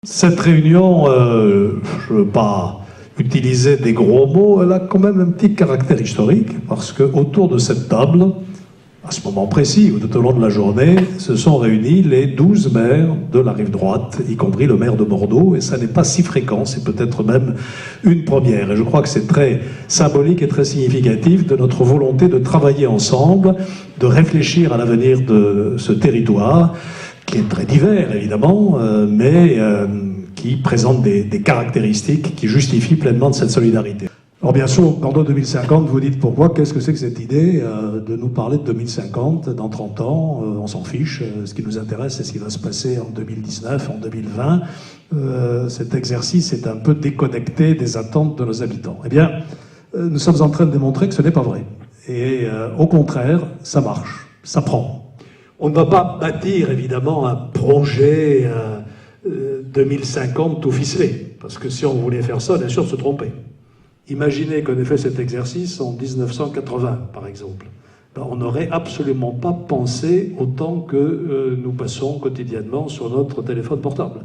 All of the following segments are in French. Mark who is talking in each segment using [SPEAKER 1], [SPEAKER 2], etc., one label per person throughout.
[SPEAKER 1] Cette réunion, je ne veux pas utiliser des gros mots, elle a quand même un petit caractère historique, parce qu'autour de cette table, à ce moment précis ou tout au long de la journée, se sont réunis les 12 maires de la rive droite, y compris le maire de Bordeaux, et ça n'est pas si fréquent, c'est peut-être même une première. Et je crois que c'est très symbolique et très significatif de notre volonté de travailler ensemble, de réfléchir à l'avenir de ce territoire, qui est très divers évidemment, mais qui présente des caractéristiques qui justifient pleinement de cette solidarité. Alors bien sûr, Bordeaux 2050, vous dites pourquoi, qu'est-ce que c'est que cette idée de nous parler de 2050, dans 30 ans, on s'en fiche, ce qui nous intéresse c'est ce qui va se passer en 2019, en 2020. Cet exercice est un peu déconnecté des attentes de nos habitants. Eh bien, nous sommes en train de démontrer que ce n'est pas vrai. Et au contraire, ça marche, ça prend. On ne va pas bâtir évidemment un projet 2050 tout ficelé, parce que si on voulait faire ça, on est sûr de se tromper. Imaginez qu'on ait fait cet exercice en 1980, par exemple. On n'aurait absolument pas pensé autant que nous passons quotidiennement sur notre téléphone portable.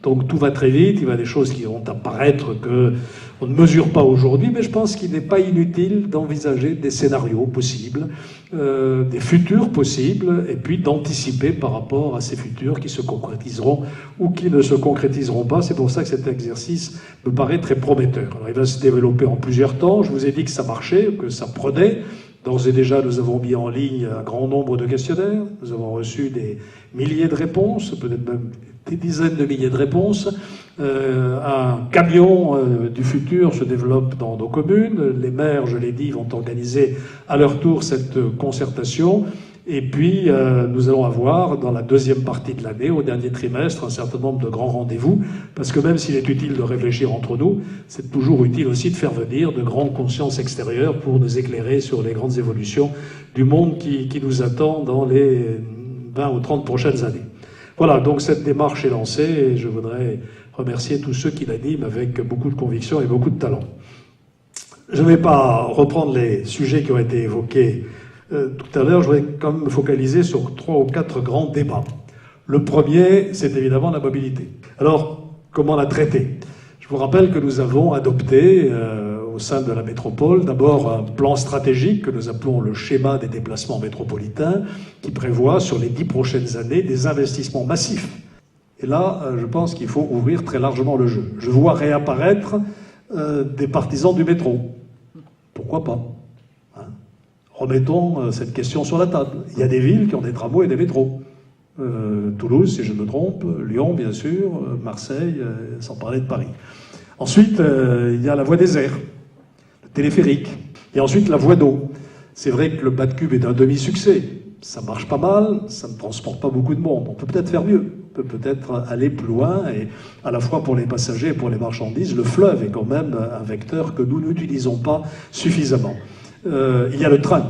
[SPEAKER 1] Donc tout va très vite, il y a des choses qui vont apparaître qu'on ne mesure pas aujourd'hui, mais je pense qu'il n'est pas inutile d'envisager des scénarios possibles, des futurs possibles, et puis d'anticiper par rapport à ces futurs qui se concrétiseront ou qui ne se concrétiseront pas. C'est pour ça que cet exercice me paraît très prometteur. Alors, il va se développer en plusieurs temps. Je vous ai dit que ça marchait, que ça prenait. D'ores et déjà, nous avons mis en ligne un grand nombre de questionnaires. Nous avons reçu des milliers de réponses, peut-être même des dizaines de milliers de réponses. Un camion du futur se développe dans nos communes. Les maires, je l'ai dit, vont organiser à leur tour cette concertation. Et puis, nous allons avoir, dans la deuxième partie de l'année, au dernier trimestre, un certain nombre de grands rendez-vous, parce que même s'il est utile de réfléchir entre nous, c'est toujours utile aussi de faire venir de grandes consciences extérieures pour nous éclairer sur les grandes évolutions du monde qui nous attend dans les 20 ou 30 prochaines années. Voilà, donc cette démarche est lancée, et je voudrais remercier tous ceux qui l'animent avec beaucoup de conviction et beaucoup de talent. Je ne vais pas reprendre les sujets qui ont été évoqués tout à l'heure, je voudrais quand même me focaliser sur 3 ou 4 grands débats. Le premier, c'est évidemment la mobilité. Alors, comment la traiter? Je vous rappelle que nous avons adopté au sein de la métropole d'abord un plan stratégique que nous appelons le schéma des déplacements métropolitains, qui prévoit sur les 10 prochaines années des investissements massifs. Et là, je pense qu'il faut ouvrir très largement le jeu. Je vois réapparaître des partisans du métro. Pourquoi pas? Remettons cette question sur la table. Il y a des villes qui ont des tramways et des métros. Toulouse, si je ne me trompe, Lyon, bien sûr, Marseille, sans parler de Paris. Ensuite, il y a la voie des airs, le téléphérique. Et ensuite, la voie d'eau. C'est vrai que le bas de cube est un demi-succès. Ça marche pas mal, ça ne transporte pas beaucoup de monde. On peut peut-être faire mieux. On peut peut-être aller plus loin. Et à la fois pour les passagers et pour les marchandises, le fleuve est quand même un vecteur que nous n'utilisons pas suffisamment. Il y a le train.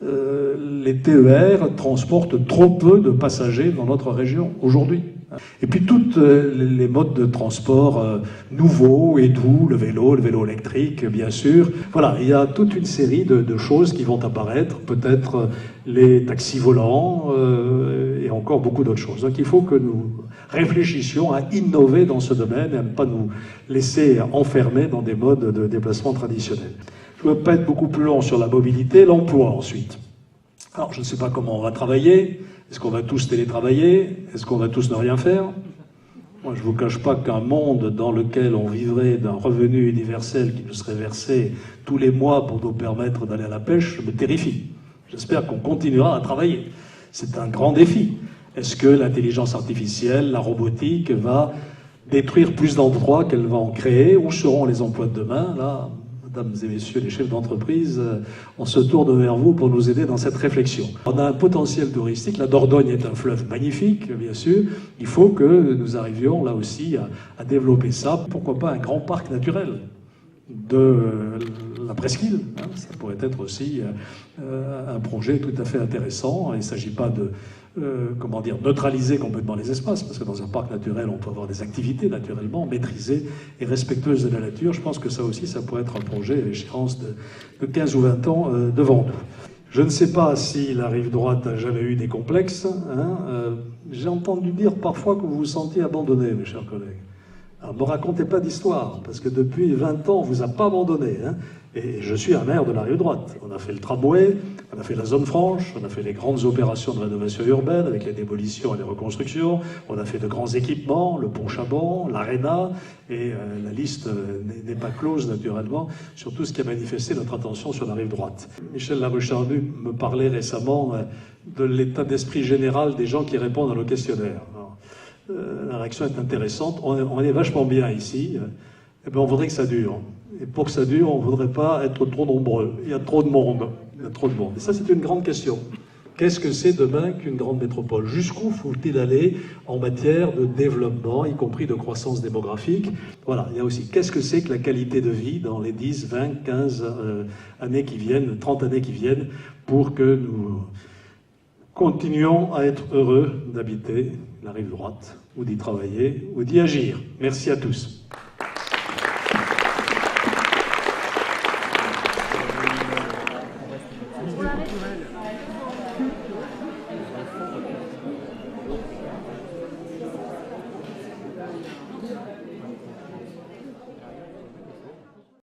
[SPEAKER 1] Les TER transportent trop peu de passagers dans notre région aujourd'hui. Et puis tous les modes de transport nouveaux et doux, le vélo électrique, bien sûr. Voilà, il y a toute une série de choses qui vont apparaître, peut-être les taxis volants et encore beaucoup d'autres choses. Donc il faut que nous réfléchissions à innover dans ce domaine et à ne pas nous laisser enfermer dans des modes de déplacement traditionnels. Je ne veux pas être beaucoup plus long sur la mobilité, l'emploi ensuite. Alors, je ne sais pas comment on va travailler. Est-ce qu'on va tous télétravailler? Est-ce qu'on va tous ne rien faire? Moi, je ne vous cache pas qu'un monde dans lequel on vivrait d'un revenu universel qui nous serait versé tous les mois pour nous permettre d'aller à la pêche me terrifie. J'espère qu'on continuera à travailler. C'est un grand défi. Est-ce que l'intelligence artificielle, la robotique va détruire plus d'emplois qu'elle va en créer? Où seront les emplois de demain? Là, mesdames et messieurs les chefs d'entreprise, on se tourne vers vous pour nous aider dans cette réflexion. On a un potentiel touristique, la Dordogne est un fleuve magnifique, bien sûr. Il faut que nous arrivions là aussi à développer ça. Pourquoi pas un grand parc naturel de la presqu'île, hein, ça pourrait être aussi un projet tout à fait intéressant. Il ne s'agit pas de neutraliser complètement les espaces, parce que dans un parc naturel, on peut avoir des activités naturellement maîtrisées et respectueuses de la nature. Je pense que ça aussi, ça pourrait être un projet à l'échéance de 15 ou 20 ans devant nous. Je ne sais pas si la rive droite a jamais eu des complexes. Hein, j'ai entendu dire parfois que vous vous sentiez abandonné, mes chers collègues. Alors, ne me racontez pas d'histoire, parce que depuis 20 ans, on ne vous a pas abandonné. Hein. Et je suis un maire de la rive droite. On a fait le tramway, on a fait la zone franche, on a fait les grandes opérations de rénovation urbaine avec les démolitions et les reconstructions, on a fait de grands équipements, le pont Chabon, l'Arena, et la liste n'est pas close naturellement sur tout ce qui a manifesté notre attention sur la rive droite. Michel Laruchardu me parlait récemment de l'état d'esprit général des gens qui répondent à nos questionnaires. La réaction est intéressante, on est vachement bien ici, et bien on voudrait que ça dure. Et pour que ça dure, on ne voudrait pas être trop nombreux. Il y a trop de monde. Il y a trop de monde. Et ça, c'est une grande question. Qu'est-ce que c'est demain qu'une grande métropole? Jusqu'où faut-il aller en matière de développement, y compris de croissance démographique? Voilà, il y a aussi qu'est-ce que c'est que la qualité de vie dans les 10, 20, 15 années qui viennent, 30 années qui viennent, pour que nous continuions à être heureux d'habiter la rive droite, ou d'y travailler, ou d'y agir. Merci à tous.